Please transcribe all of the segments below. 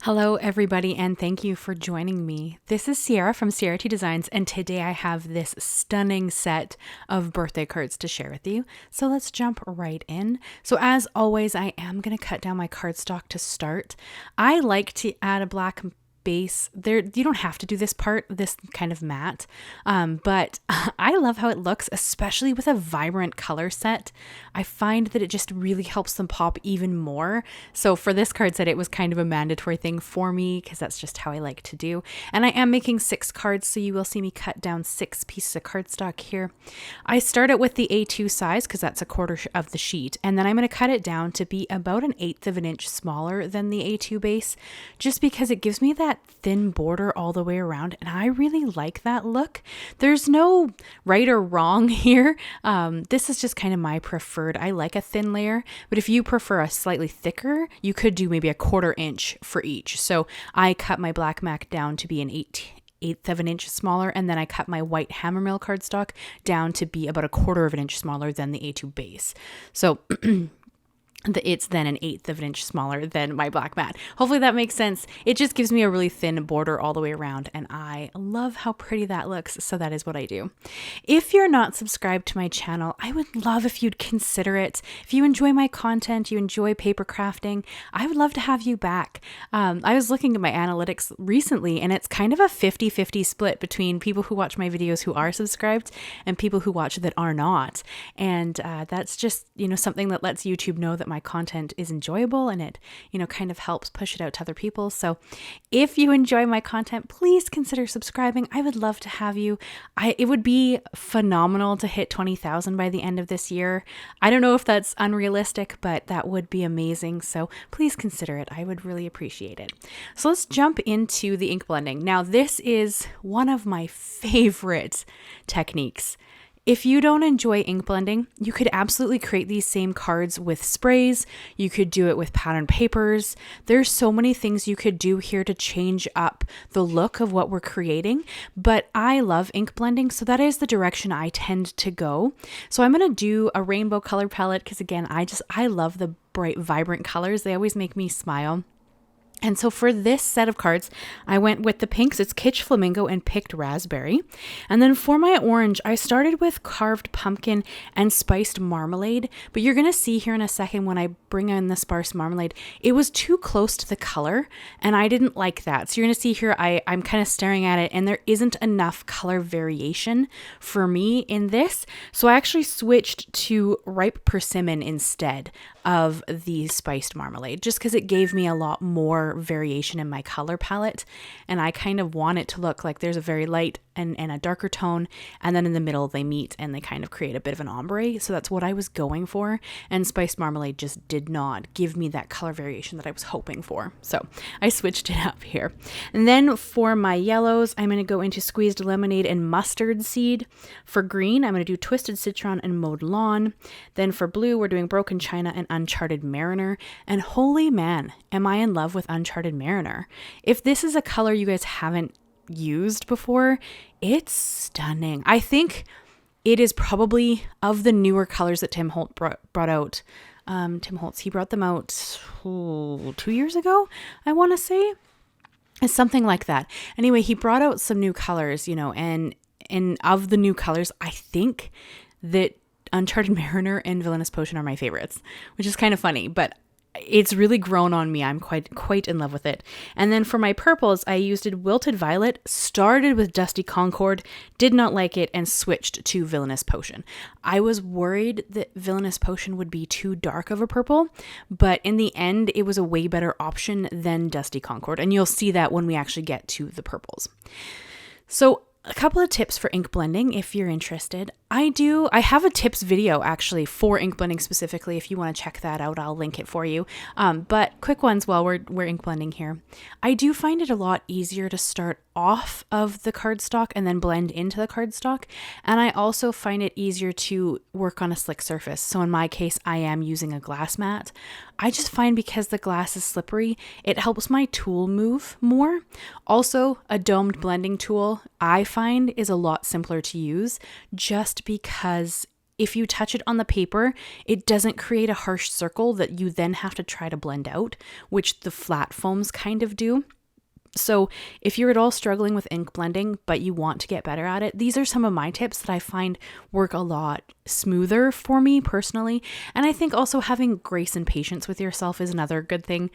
Hello everybody and thank you for joining me. This is Ciara from Ciara T Designs and today I have this stunning set of birthday cards to share with you. So let's jump right in. So as always, I am going to cut down my cardstock to start. I like to add a black base there. You don't have to do this part, this kind of matte, but I love how it looks, especially with a vibrant color set. I find that it just really helps them pop even more. So for this card set, it was kind of a mandatory thing for me because that's just how I like to do. And I am making 6 cards, so you will see me cut down 6 pieces of cardstock here. I start it with the A2 size because that's a quarter of the sheet, and then I'm going to cut it down to be about 1/8 of an inch smaller than the A2 base, just because it gives me that thin border all the way around, and I really like that look. There's no right or wrong here. This is just kind of my preferred. I like a thin layer, but if you prefer a slightly thicker, you could do maybe a 1/4 inch for each. So I cut my black MAC down to be an 1/8 of an inch smaller, and then I cut my white HammerMill cardstock down to be about 1/4 of an inch smaller than the A2 base. So it's then 1/8 of an inch smaller than my black mat. Hopefully that makes sense. It just gives me a really thin border all the way around, and I love how pretty that looks, so that is what I do. If you're not subscribed to my channel, I would love if you'd consider it. If you enjoy my content, you enjoy paper crafting, I would love to have you back. I was looking at my analytics recently, and it's kind of a 50-50 split between people who watch my videos who are subscribed and people who watch that are not. And that's just, something that lets YouTube know that my content is enjoyable, and it, kind of helps push it out to other people. So if you enjoy my content, please consider subscribing. I would love to have you. It would be phenomenal to hit 20,000 by the end of this year. I don't know if that's unrealistic, but that would be amazing. So please consider it. I would really appreciate it. So let's jump into the ink blending. Now, this is one of my favorite techniques. If you don't enjoy ink blending, you could absolutely create these same cards with sprays. You could do it with pattern papers. There's so many things you could do here to change up the look of what we're creating, but I love ink blending, so that is the direction I tend to go. So I'm going to do a rainbow color palette because, again, I love the bright, vibrant colors. They always make me smile. And so for this set of cards, I went with the pinks. It's Kitsch, Flamingo, and Picked Raspberry. And then for my orange, I started with carved pumpkin and spiced marmalade. But you're going to see here in a second when I bring in the sparse marmalade, it was too close to the color, and I didn't like that. So you're going to see here, I'm kind of staring at it, and there isn't enough color variation for me in this. So I actually switched to ripe persimmon instead of the spiced marmalade, just because it gave me a lot more variation in my color palette, and I kind of want it to look like there's a very light and a darker tone, and then in the middle they meet and they kind of create a bit of an ombre. So that's what I was going for, and spiced marmalade just did not give me that color variation that I was hoping for. So I switched it up here. And then for my yellows, I'm going to go into squeezed lemonade and mustard seed. For green, I'm going to do twisted citron and mowed lawn. Then for blue, we're doing broken china and Uncharted Mariner. And holy man, am I in love with Uncharted Mariner. If this is a color you guys haven't used before, it's stunning. I think it is probably of the newer colors that Tim Holtz brought out. Tim Holtz, he brought them out 2 years ago, I want to say. It's something like that. Anyway, he brought out some new colors, and of the new colors, I think that Uncharted Mariner and Villainous Potion are my favorites, which is kind of funny, but it's really grown on me. I'm quite in love with it. And then for my purples, I used Wilted Violet, started with Dusty Concord, did not like it, and switched to Villainous Potion. I was worried that Villainous Potion would be too dark of a purple, but in the end, it was a way better option than Dusty Concord, and you'll see that when we actually get to the purples. So a couple of tips for ink blending if you're interested. I have a tips video actually for ink blending specifically. If you want to check that out, I'll link it for you. But quick ones while we're ink blending here. I do find it a lot easier to start off of the cardstock and then blend into the cardstock. And I also find it easier to work on a slick surface. So in my case, I am using a glass mat. I just find because the glass is slippery, it helps my tool move more. Also, a domed blending tool I find is a lot simpler to use just because if you touch it on the paper, it doesn't create a harsh circle that you then have to try to blend out, which the flat foams kind of do. So if you're at all struggling with ink blending, but you want to get better at it, these are some of my tips that I find work a lot smoother for me personally. And I think also having grace and patience with yourself is another good thing.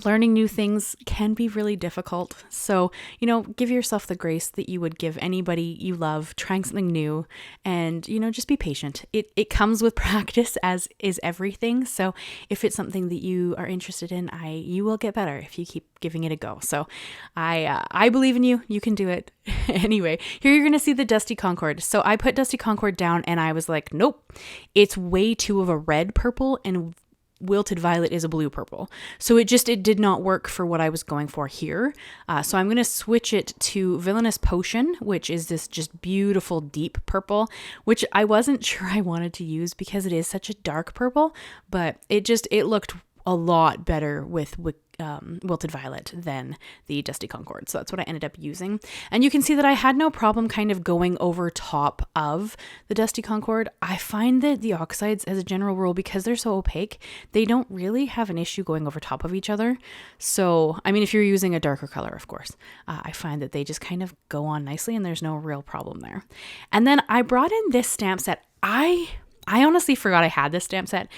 Learning new things can be really difficult. So, give yourself the grace that you would give anybody you love trying something new, and, just be patient. It comes with practice, as is everything. So if it's something that you are interested in, you will get better if you keep giving it a go. So I believe in you. You can do it. Anyway, here you're going to see the Dusty Concord. So I put Dusty Concord down and I was like, nope, it's way too of a red purple, and Wilted Violet is a blue purple. So it did not work for what I was going for here. So I'm going to switch it to Villainous Potion, which is this just beautiful deep purple, which I wasn't sure I wanted to use because it is such a dark purple, but it looked a lot better with Wilted Violet than the Dusty Concord. So that's what I ended up using. And you can see that I had no problem kind of going over top of the Dusty Concord. I find that the oxides, as a general rule, because they're so opaque, they don't really have an issue going over top of each other. So, I mean, if you're using a darker color, of course, I find that they just kind of go on nicely and there's no real problem there. And then I brought in this stamp set. I honestly forgot I had this stamp set.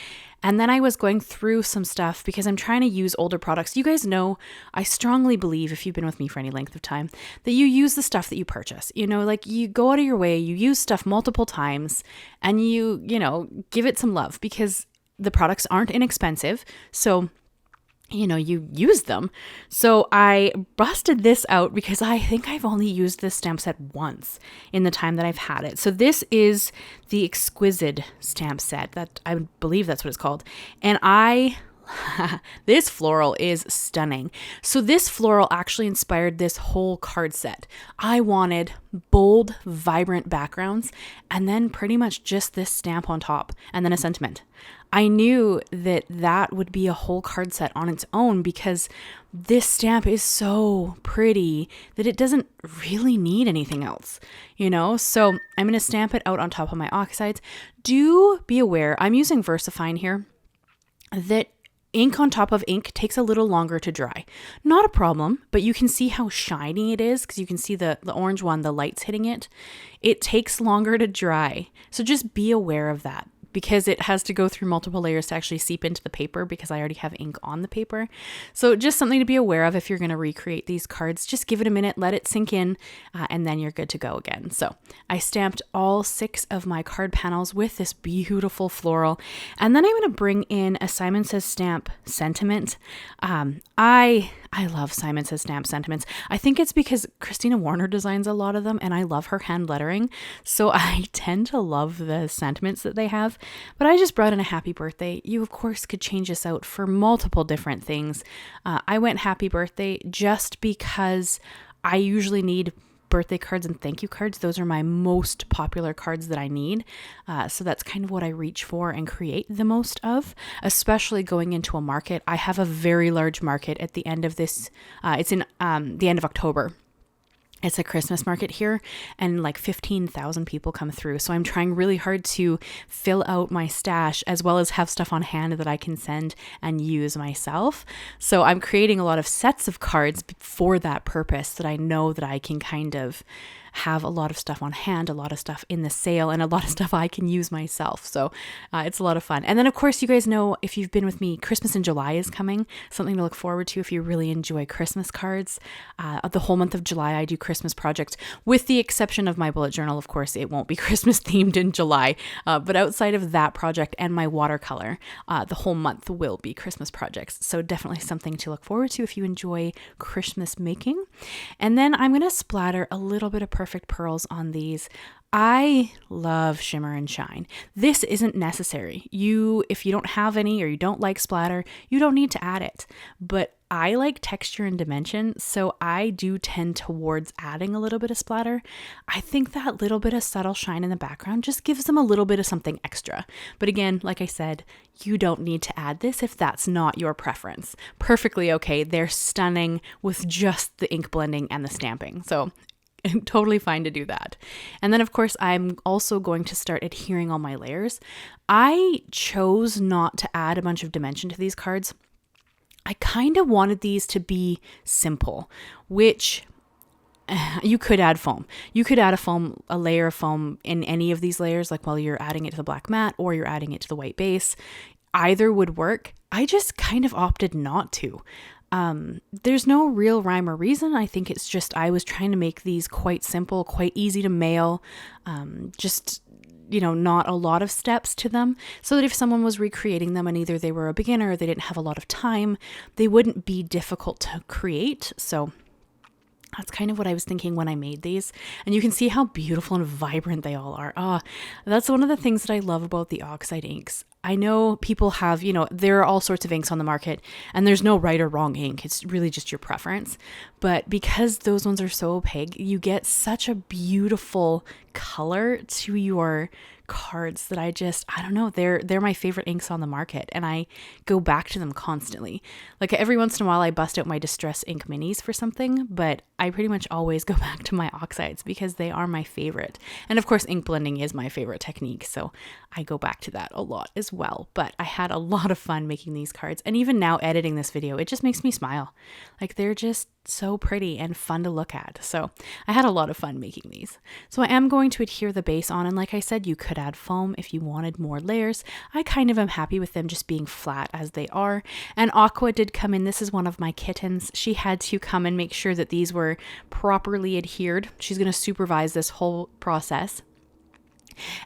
And then I was going through some stuff because I'm trying to use older products. You guys know, I strongly believe, if you've been with me for any length of time, that you use the stuff that you purchase. Like you go out of your way, you use stuff multiple times, and you give it some love because the products aren't inexpensive. So you use them. So I busted this out because I think I've only used this stamp set once in the time that I've had it. So this is the Exquisite stamp set. That I believe that's what it's called. And this floral is stunning. So this floral actually inspired this whole card set. I wanted bold, vibrant backgrounds and then pretty much just this stamp on top and then a sentiment. I knew that would be a whole card set on its own because this stamp is so pretty that it doesn't really need anything else, So I'm going to stamp it out on top of my oxides. Do be aware, I'm using Versafine here, that ink on top of ink takes a little longer to dry. Not a problem, but you can see how shiny it is because you can see the orange one, the light's hitting it. It takes longer to dry. So just be aware of that, because it has to go through multiple layers to actually seep into the paper because I already have ink on the paper. So just something to be aware of if you're going to recreate these cards. Just give it a minute, let it sink in, and then you're good to go again. So I stamped all 6 of my card panels with this beautiful floral. And then I'm going to bring in a Simon Says Stamp sentiment. I love Simon Says Stamp sentiments. I think it's because Christina Warner designs a lot of them and I love her hand lettering. So I tend to love the sentiments that they have. But I just brought in a happy birthday. You, of course, could change this out for multiple different things. I went happy birthday just because I usually need birthday cards and thank you cards. Those are my most popular cards that I need. So that's kind of what I reach for and create the most of, especially going into a market. I have a very large market at the end of this. It's in the end of October. It's a Christmas market here and like 15,000 people come through. So I'm trying really hard to fill out my stash as well as have stuff on hand that I can send and use myself. So I'm creating a lot of sets of cards for that purpose that I know that I can kind of have a lot of stuff on hand, a lot of stuff in the sale, and a lot of stuff I can use myself. So it's a lot of fun. And then, of course, you guys know, if you've been with me, Christmas in July is coming. Something to look forward to if you really enjoy Christmas cards. The whole month of July, I do Christmas projects, with the exception of my bullet journal. Of course, it won't be Christmas themed in July. But outside of that project and my watercolor, the whole month will be Christmas projects. So definitely something to look forward to if you enjoy Christmas making. And then I'm going to splatter a little bit of Perfect Pearls on these. I love shimmer and shine. This isn't necessary. If you don't have any or you don't like splatter, you don't need to add it. But I like texture and dimension, so I do tend towards adding a little bit of splatter. I think that little bit of subtle shine in the background just gives them a little bit of something extra. But again, like I said, you don't need to add this if that's not your preference. Perfectly okay. They're stunning with just the ink blending and the stamping. So totally fine to do that. And then of course, I'm also going to start adhering all my layers. I chose not to add a bunch of dimension to these cards. I kind of wanted these to be simple, which you could add foam. You could add a layer of foam in any of these layers, like while you're adding it to the black mat or you're adding it to the white base. Either would work. I just kind of opted not to. There's no real rhyme or reason. I think it's just I was trying to make these quite simple, quite easy to mail, just not a lot of steps to them, so that if someone was recreating them and either they were a beginner or they didn't have a lot of time, they wouldn't be difficult to create. So that's kind of what I was thinking when I made these. And you can see how beautiful and vibrant they all are. That's one of the things that I love about the Oxide inks. I know people have, there are all sorts of inks on the market and there's no right or wrong ink. It's really just your preference. But because those ones are so opaque, you get such a beautiful color to your cards that I don't know, they're my favorite inks on the market, and I go back to them constantly. Like every once in a while I bust out my Distress ink minis for something, but I pretty much always go back to my Oxides because they are my favorite. And of course ink blending is my favorite technique, so I go back to that a lot as well. But I had a lot of fun making these cards, and even now editing this video, it just makes me smile. Like they're just so pretty and fun to look at. So I had a lot of fun making these. So I am going to adhere the base on, and like I said, you could add foam if you wanted more layers. I kind of am happy with them just being flat as they are. And Aqua did come in. This is one of my kittens. She had to come and make sure that these were properly adhered. She's going to supervise this whole process.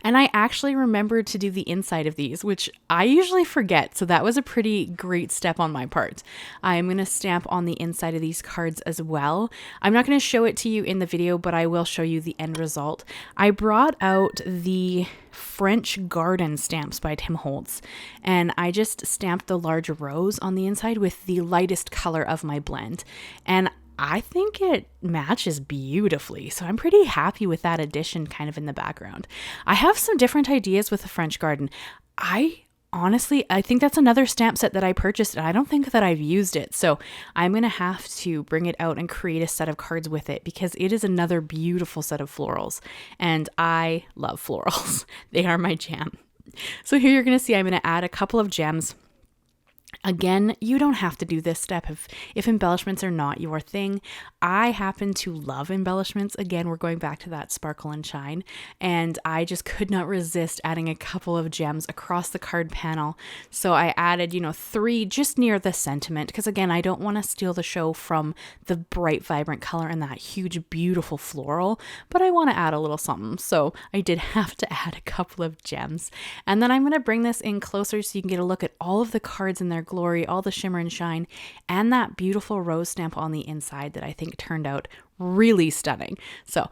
And I actually remembered to do the inside of these, which I usually forget. So that was a pretty great step on my part. I'm going to stamp on the inside of these cards as well. I'm not going to show it to you in the video, but I will show you the end result. I brought out the French Garden stamps by Tim Holtz, and I just stamped the large rose on the inside with the lightest color of my blend. And I think it matches beautifully. So I'm pretty happy with that addition kind of in the background. I have some different ideas with the French Garden. I think that's another stamp set that I purchased, and I don't think that I've used it. So I'm going to have to bring it out and create a set of cards with it, because it is another beautiful set of florals. And I love florals. They are my jam. So here you're going to see I'm going to add a couple of gems. Again, you don't have to do this step if embellishments are not your thing. I happen to love embellishments. Again, we're going back to that sparkle and shine, and I just could not resist adding a couple of gems across the card panel. So I added, 3 just near the sentiment, because again, I don't want to steal the show from the bright, vibrant color and that huge, beautiful floral, but I want to add a little something. So I did have to add a couple of gems. And then I'm going to bring this in closer so you can get a look at all of the cards in their glory, all the shimmer and shine, and that beautiful rose stamp on the inside that I think turned out really stunning. So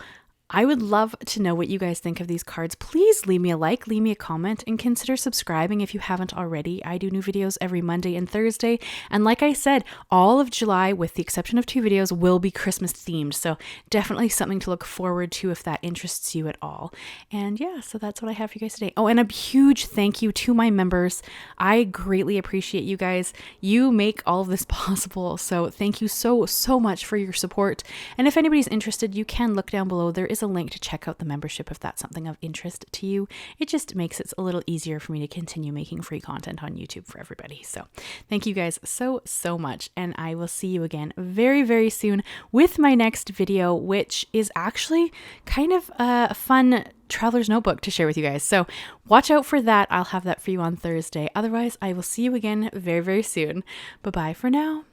I would love to know what you guys think of these cards. Please leave me a like, leave me a comment, and consider subscribing if you haven't already. I do new videos every Monday and Thursday. And like I said, all of July, with the exception of 2 videos, will be Christmas themed. So definitely something to look forward to if that interests you at all. And yeah, so that's what I have for you guys today. Oh, and a huge thank you to my members. I greatly appreciate you guys. You make all of this possible. So thank you so much for your support. And if anybody's interested, you can look down below. There is a link to check out the membership if that's something of interest to you. It just makes it a little easier for me to continue making free content on YouTube for everybody. So thank you guys so much, and I will see you again very soon with my next video, which is actually kind of a fun traveler's notebook to share with you guys. So watch out for that. I'll have that for you on Thursday. Otherwise, I will see you again very soon. Bye-bye for now.